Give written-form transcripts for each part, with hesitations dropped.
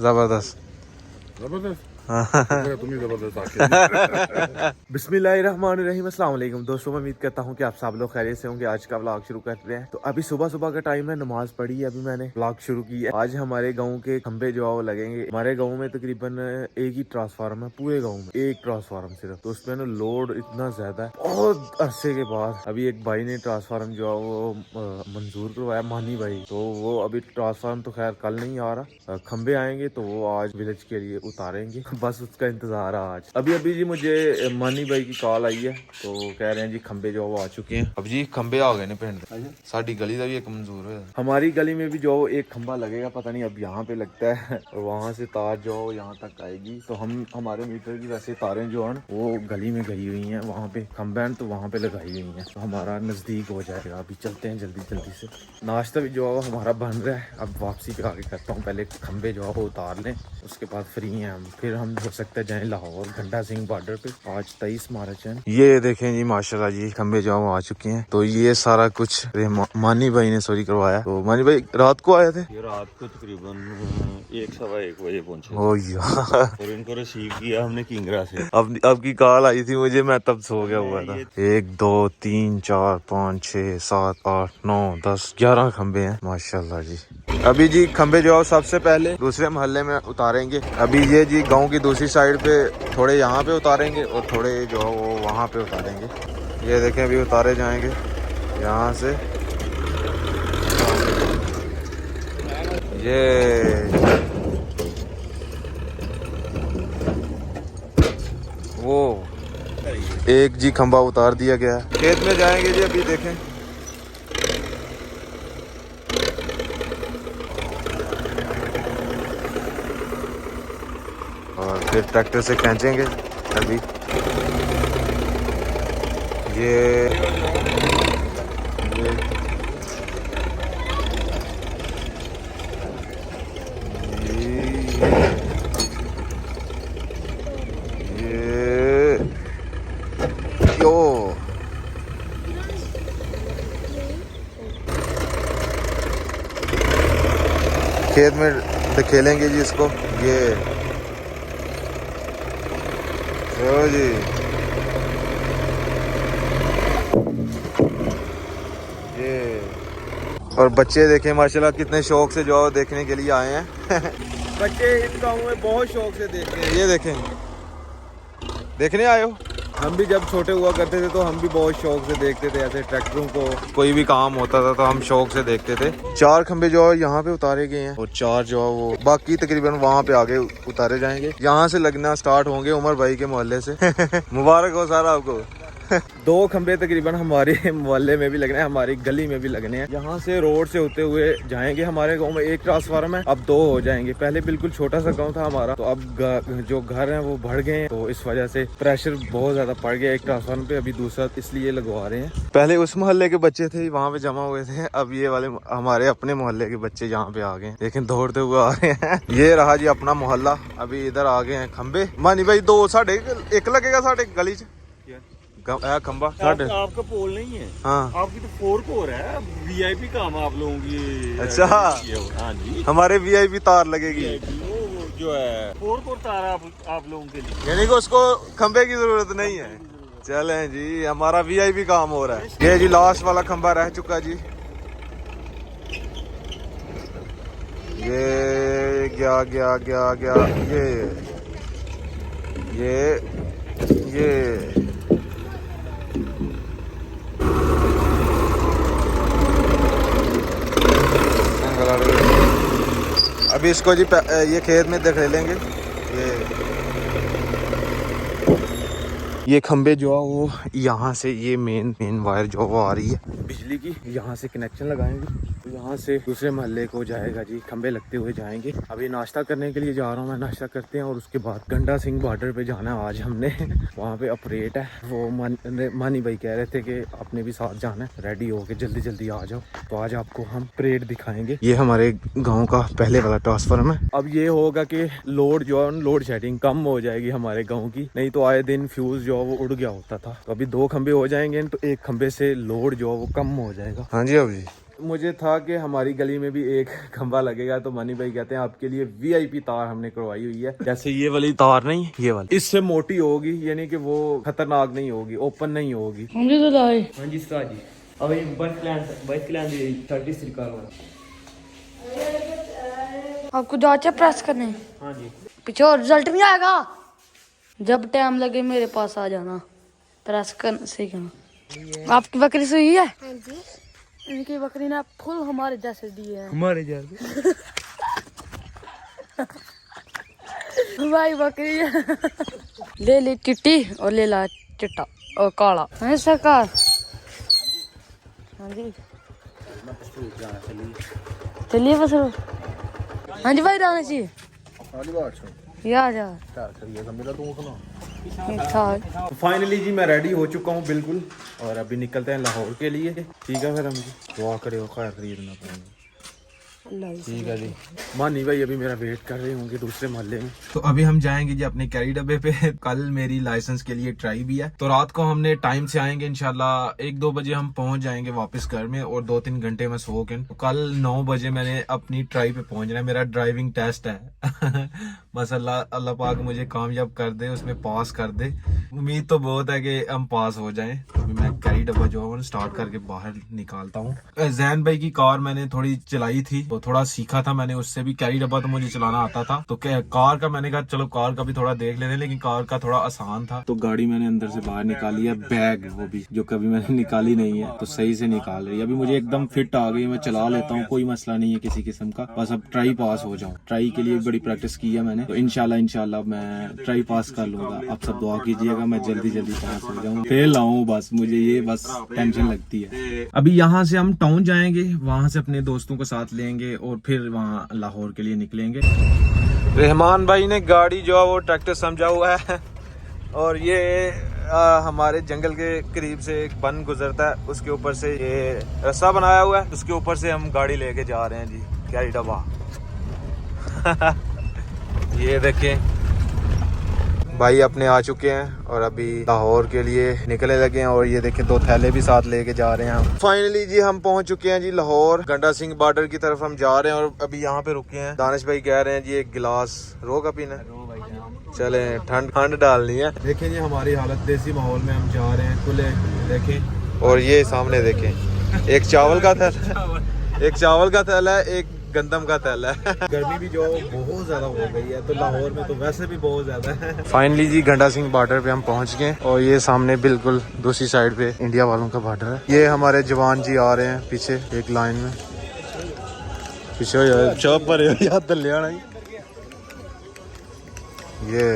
जबरदस्त जबरदस्त हाँ। तुम ही जबरदस्त बिस्मिल्लाहिर्रहमानिर्रहीम। अस्सलाम वालेकुम दोस्तों, मैं उम्मीद करता हूँ कि आप सब लोग खैरियत से होंगे। आज का व्लॉग शुरू करते हैं। तो अभी सुबह सुबह का टाइम है, नमाज पढ़ी है, अभी मैंने व्लॉग शुरू की है। आज हमारे गांव के खंबे जो है वो लगेंगे। हमारे गांव में तकरीबन एक ही ट्रांसफार्मर है, पूरे गाँव में एक ट्रांसफार्मर सिर्फ। तो उसमें ना लोड इतना ज्यादा है, बहुत अरसे के बाद अभी एक भाई ने ट्रांसफार्मर जो है वो मंजूर करवाया, मानी भाई। तो वो अभी ट्रांसफार्मर तो खैर कल नहीं आ रहा, खंबे आएंगे तो वो आज विलेज के लिए उतारेंगे। बस उसका इंतजार है आज। अभी अभी जी मुझे मानी भाई की कॉल आई है, तो कह रहे हैं जी खंबे जो वो आ चुके हैं। अब जी खंबे आ गए ने पिंड साड़ी गली का भी एक मंजूर है। हमारी गली में भी जो एक खंबा लगेगा, पता नहीं अब यहाँ पे लगता है और वहाँ से तार जो यहाँ तक आएगी। तो हम हमारे मीटर की वैसे तारें जो है वो गली में गई हुई हैं, वहाँ पे खंबे तो वहाँ पे लगाई हुई हैं। तो हमारा नजदीक हो जाएगा। अभी चलते हैं जल्दी जल्दी से। नाश्ता भी जो है हमारा बन रहा है, अब वापसी पे आगे करता हूँ। पहले खंबे जो है वो उतार लें, उसके बाद फ्री हैं हम। फिर हम हो सकते हैं जाएं लाहौर घंटा सिंह बॉर्डर पे। आज 23 मार्च है। ये देखें जी माशाल्लाह जी खंबे जो आ चुके हैं। तो ये सारा कुछ मानी भाई ने सॉरी करवाया। तो मानी भाई रात को आए थे, ये रात को तकरीबन 1-1:15 बजे पहुंचे ओ यार। और इनको रिसीव किया हमने किंगरा से। अब की कॉल आई थी मुझे, मैं तब सो गया हुआ था। 1 2 3 4 5 6 7 8 9 10 11 खंबे हैं माशाल्लाह जी। अभी जी खंबे जो है सबसे पहले दूसरे मोहल्ले में उतारेंगे। अभी ये जी गांव की दूसरी साइड पे थोड़े यहाँ पे उतारेंगे और थोड़े जो है वो वहाँ पे उतारेंगे। ये देखें अभी उतारे जाएंगे यहाँ से। ये वो एक जी खंबा उतार दिया गया है। खेत में जाएंगे जी अभी देखें। और फिर ट्रैक्टर से खींचेंगे। अभी ये यो खेत में खेलेंगे जी इसको। ये चलो जी। ये और बच्चे देखें माशाल्लाह कितने शौक से जो देखने के लिए आए हैं। बच्चे इन गाँव में बहुत शौक से देखते हैं। ये देखें, देखने आए हो। हम भी जब छोटे हुआ करते थे तो हम भी बहुत शौक से देखते थे ऐसे ट्रैक्टरों को। कोई भी काम होता था तो हम शौक से देखते थे। 4 खंबे जो है यहाँ पे उतारे गए हैं और 4 जो है वो बाकी तकरीबन वहाँ पे आगे उतारे जाएंगे। यहाँ से लगना स्टार्ट होंगे उमर भाई के मोहल्ले से। मुबारक हो सारा आपको। 2 खंबे तकरीबन हमारे मोहल्ले में भी लगने हैं, हमारी गली में भी लगने हैं। यहाँ से रोड से होते हुए जाएंगे। हमारे गांव में एक ट्रांसफार्मर है, अब 2 हो जाएंगे। पहले बिल्कुल छोटा सा गांव था हमारा, तो अब जो घर हैं वो बढ़ गए हैं, तो इस वजह से प्रेशर बहुत ज्यादा पड़ गया एक ट्रांसफार्मर पे। अभी दूसरा इसलिए लगवा रहे हैं। पहले उस मोहल्ले के बच्चे थे वहाँ पे जमा हुए थे, अब ये वाले हमारे अपने मोहल्ले के बच्चे यहाँ पे आ गए, लेकिन दौड़ते हुए आ रहे हैं। ये रहा जी अपना मोहल्ला। अभी इधर आ गए हैं खंबे। मानी भाई 2 साढ़े एक लगेगा साढ़े गली च खंबा। आपका पोल नहीं है। हाँ आपकी तो 4 कोर है। वीआईपी काम है आप लोगों की। अच्छा हाँ जी, हमारे वीआईपी तार लगेगी। वो जो है 4 कोर तार आप लोगों के लिए, यानी कि उसको खंबे की जरूरत नहीं है। चलें जी, हमारा वीआईपी काम हो रहा है। ये जी लास्ट वाला खंबा रह चुका जी। ये गया गया गया गया। ये अभी इसको जी ये खेत में देख लेंगे। ये खंबे जो है वो यहाँ से ये मेन वायर जो वो आ रही है बिजली की, यहाँ से कनेक्शन लगाएंगे तो यहाँ से दूसरे मोहल्ले को जाएगा जी। खंबे लगते हुए जाएंगे। अभी नाश्ता करने के लिए जा रहा हूँ मैं, नाश्ता करते हैं और उसके बाद घंटा सिंह बॉर्डर पे जाना है आज हमने। वहाँ पे ऑपरेट है। वो मानी भाई कह रहे थे कि आपने भी साथ जाना है, रेडी होके जल्दी जल्दी आ जाओ। तो आज आपको हम परेड दिखाएंगे। ये हमारे गाँव का पहले वाला ट्रांसफार्मर है। अब ये होगा कि लोड जो है लोड शेडिंग कम हो जाएगी हमारे गाँव की, नहीं तो आए दिन फ्यूज जो वो उड़ गया होता था। तो अभी 2 खंबे हो जाएंगे तो एक खंबे से लोड जो वो कम हो जाएगा। हाँ जी अब जी मुझे था कि हमारी गली में भी एक खंबा लगेगा, तो मनी भाई कहते हैं आपके लिए वीआईपी तार हमने करवाई हुई है। जैसे ये वाली तार नहीं, ये वाली इससे मोटी होगी, यानी कि वो खतरनाक नहीं होगी, ओपन नहीं होगी। हाँ जी सर जी। अब ये बस क्लास 30 निकालना। आपको जांचा प्रेस करने? हाँ जी। पीछे और रिजल्ट नहीं आएगा। जब टाइम लगे मेरे पास आ जाना, प्रेस कर सीखना। आपकी बकरी सुई है? हाँ जी। इनकी बकरी ने फुल हमारे जैसे दिए हैं। हमारे जैसे भाई बकरी ले ली चिट्टी और ले ला चिट्टा और काला है सरकार। हाँ जी चलिए बस। हाँ जी भाई रहना चाहिए यार ठीक ठाक। फाइनली जी मैं रेडी हो चुका हूँ बिल्कुल, और अभी निकलते हैं लाहौर के लिए। ठीक है, फिर हम दुआ करें खैर खरीदना पाएंगे। ठीक है जी। मानी भाई अभी मेरा वेट कर रहे होंगे दूसरे मोहल्ले में। तो अभी हम जाएंगे जी अपने कैरी डब्बे पे। कल मेरी लाइसेंस के लिए ट्राई भी है, तो रात को हमने टाइम से आएंगे इंशाल्लाह। 1-2 बजे हम पहुंच जाएंगे वापस घर में, और 2-3 घंटे में सो के। तो कल 9 बजे मैंने अपनी ट्राई पे पहुंचना है। मेरा ड्राइविंग टेस्ट है बस अल्लाह पाक मुझे कामयाब कर दे, उसमें पास कर दे। उम्मीद तो बहुत है कि हम पास हो जाएं। अभी मैं कैरी डब्बा जो है स्टार्ट करके बाहर निकालता हूँ। जैन भाई की कार मैंने थोड़ी चलाई थी, तो थोड़ा सीखा था मैंने उससे भी। कैरी डब्बा तो मुझे चलाना आता था, तो कार का मैंने कहा चलो कार का भी थोड़ा देख लेते हैं, लेकिन कार का थोड़ा आसान था। तो गाड़ी मैंने अंदर से बाहर निकाली है, बैग वो भी जो कभी मैंने निकाली नहीं है, तो सही से निकाल रही है। अभी मुझे एकदम फिट आ गई, मैं चला लेता हूँ, कोई मसला नहीं है किसी किस्म का। बस अब ट्राई पास हो जाऊँ। ट्राई के लिए बड़ी प्रैक्टिस की है मैंने, तो इंशाल्लाह मैं ट्राई पास कर लूंगा। आप सब दुआ कीजिएगा मैं जल्दी पास हो जाऊँ, फेल लाऊं, बस मुझे ये बस टेंशन लगती है। अभी यहाँ से हम टाउन जाएंगे, वहाँ से अपने दोस्तों को साथ लेंगे और फिर वहाँ लाहौर के लिए निकलेंगे। रहमान भाई ने गाड़ी जो है वो ट्रैक्टर समझा हुआ है, और ये हमारे जंगल के करीब से एक बन गुजरता है, उसके ऊपर से ये रास्ता बनाया हुआ है, उसके ऊपर से हम गाड़ी लेके जा रहे हैं जी कैरी डब्बा ये देखें भाई अपने आ चुके हैं और अभी लाहौर के लिए निकलने लगे हैं, और ये देखें 2 थैले भी साथ लेके जा रहे हैं हम। फाइनली जी हम पहुंच चुके हैं जी लाहौर, गंडा सिंह बॉर्डर की तरफ हम जा रहे हैं, और अभी यहाँ पे रुके हैं। दानिश भाई कह रहे हैं जी एक गिलास रोका पीना, चले ठंड डालनी है। देखें जी हमारी हालत, देसी माहौल में हम जा रहे हैं खुले, देखें। और ये सामने देखें एक चावल का थैला है, एक गंदम का थैला है गर्मी भी जो बहुत ज्यादा हो गई है, तो लाहौर में तो वैसे भी बहुत ज्यादा है। फाइनली जी गंडा सिंह बॉर्डर पे हम पहुंच गए, और ये सामने बिल्कुल दूसरी साइड पे इंडिया वालों का बॉर्डर है। ये हमारे जवान जी आ रहे हैं पीछे एक लाइन में, पीछे ये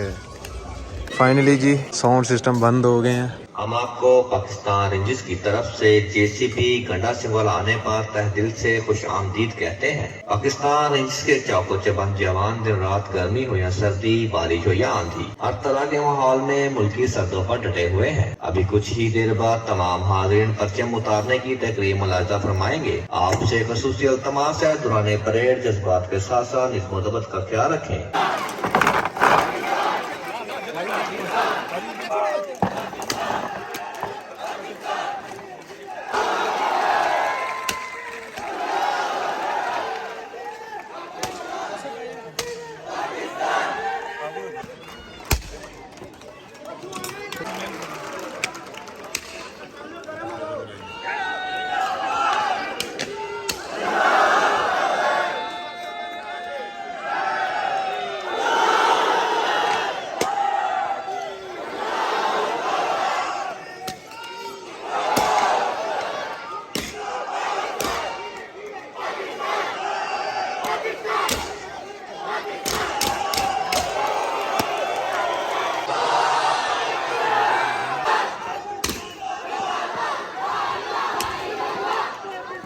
फाइनली जी साउंड सिस्टम बंद हो गए हैं। हम आपको पाकिस्तान रेंजर्स की तरफ से जेसीबी गंडा सिंह आने पर तहे दिल से खुश आमदीद कहते हैं। पाकिस्तान रेंजर्स के चाको चबंद जवान दिन रात गर्मी हो या सर्दी, बारिश हो या आंधी, हर तरह के माहौल में मुल्की सरहदों पर डटे हुए हैं। अभी कुछ ही देर बाद तमाम हाजिरीन परचम उतारने की तकरीब मुलाजा फरमाएंगे। आपसे खसूसी इल्तमास है दौरान परेड जज्बात के साथ साथ निस्बत का ख्याल रखें।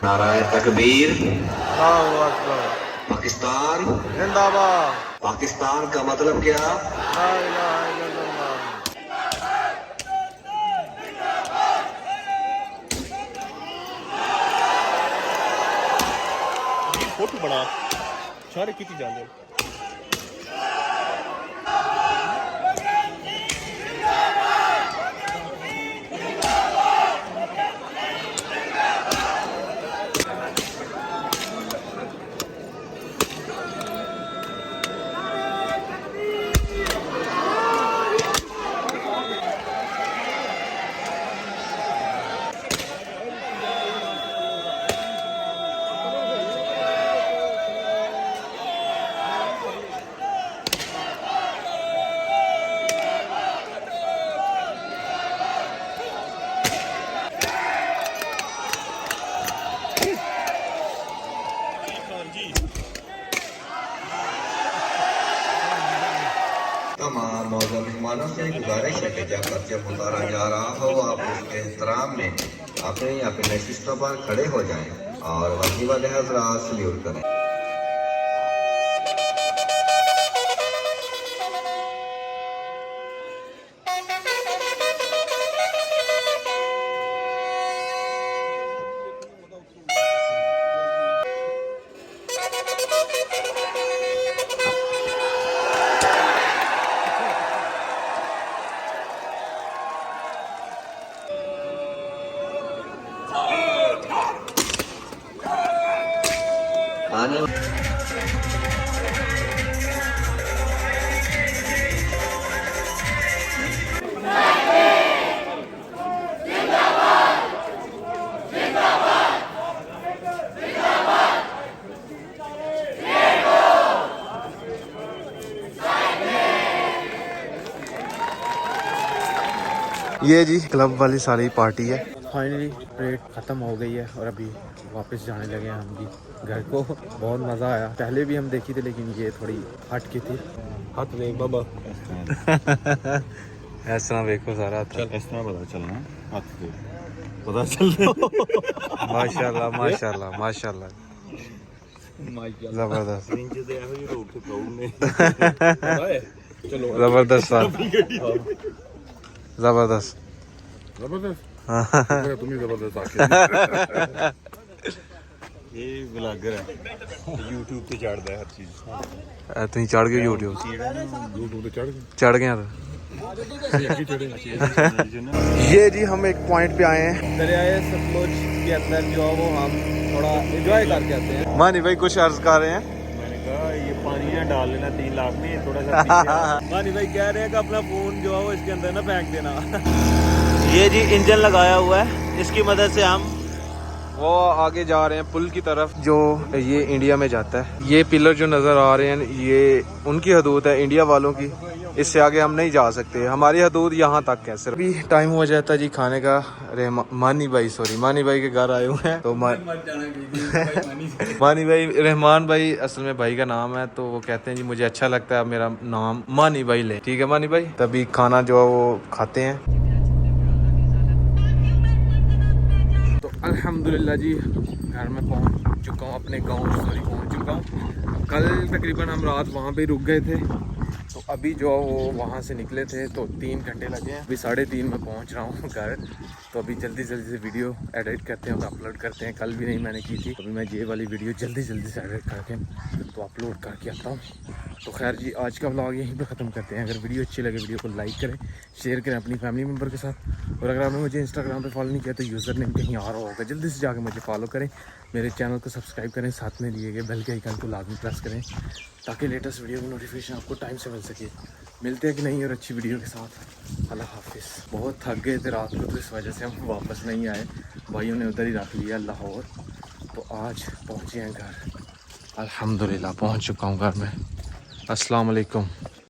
नाराए तकबीर, पाकिस्तान जिंदाबाद। पाकिस्तान का मतलब क्या? फोटो बना सारे की जाने तमाम मौजूद मेहमानों से गुजारिश है कि जब जब उतारा जा रहा हो आप उसके एहतराम में अपनी अपने नशिस्तों पर खड़े हो जाएं और वजीफा हज़रात सल्यूट करें। आने ये जी क्लब वाली सारी पार्टी है। फाइनली परेड ख़त्म हो गई है और अभी वापस जाने लगे हैं हम भी घर को। बहुत मज़ा आया, पहले भी हम देखी थी लेकिन ये थोड़ी हट की थी। हाथ देख बाबा इस तरह देखो सारा चल इस तरह पता चलना हाथ देख पता चल माशाल्लाह माशाल्लाह माशाल्लाह जबरदस्त चलो जबरदस्त जबरदस्त जबरदस्त तुम ही जबरदस्त आके ये ब्लॉगर है YouTube पे चढ़दा है हर चीज। तुम चढ़ गए यूट्यूब यूट्यूब पे चढ़ गया ये जी हम एक पॉइंट पे आए हैं दरियाए सतलुज के अंदर जो है वो हम थोड़ा एंजॉय करके आते हैं। मानी भाई कुछ अर्ज कर रहे हैं। मैंने कहा ये पानी ना डाल लेना 3 लाख में थोड़ा सा पीछे। मानी भाई कह रहे हैं कि अपना फोन जो है वो इसके अंदर ना फेंक देना। ये जी इंजन लगाया हुआ है, इसकी मदद से हम वो आगे जा रहे हैं पुल की तरफ जो ये इंडिया में जाता है। ये पिलर जो नज़र आ रहे हैं ये उनकी हदूद है इंडिया वालों की, इससे आगे हम नहीं जा सकते, हमारी हदूद यहाँ तक है सिर्फ। अभी टाइम हो जाता है जी खाने का। मानी भाई के घर आए हुए हैं तो मानी भाई रहमान भाई असल में भाई का नाम है, तो वो कहते हैं जी मुझे अच्छा लगता है मेरा नाम मानी भाई ले, ठीक है मानी भाई। तभी खाना जो है वो खाते हैं। तो अल्हम्दुलिल्लाह जी घर में पहुंच चुका हूँ, अपने गांव पहुंच चुका हूँ। कल तकरीबन हम रात वहाँ पे रुक गए थे, तो अभी जो वो वहाँ से निकले थे तो 3 घंटे लगे हैं। अभी 3:30 में पहुँच रहा हूँ घर। तो अभी जल्दी से वीडियो एडिट करते हैं और अपलोड करते हैं। कल भी नहीं मैंने की थी, अभी मैं ये वाली वीडियो जल्दी से एडिट करके तो अपलोड करके आता हूँ। तो खैर जी आज का व्लॉग यहीं पे ख़त्म करते हैं। अगर वीडियो अच्छी लगे वीडियो को लाइक करें, शेयर करें अपनी फैमिली मेम्बर के साथ। और अगर आपने मुझे इंस्टाग्राम पे फॉलो नहीं किया तो यूज़र नेम कहीं आ रहा होगा, जल्दी से जाकर मुझे फॉलो करें, मेरे चैनल को सब्सक्राइब करें, साथ में दिए गए बेल के आइकन को लाजमी प्रेस करें ताकि लेटेस्ट वीडियो की नोटिफिकेशन आपको टाइम से मिल सके। मिलते हैं कि नहीं और अच्छी वीडियो के साथ। अल्लाह हाफिज़। बहुत थक गए थे रात को तो इस वजह से हम वापस नहीं आए, भाइयों ने उधर ही रख लिया लाहौर। तो आज पहुँचे हैं घर, अल्हम्दुलिल्लाह पहुँच चुका हूँ घर में। अस्सलाम वालेकुम।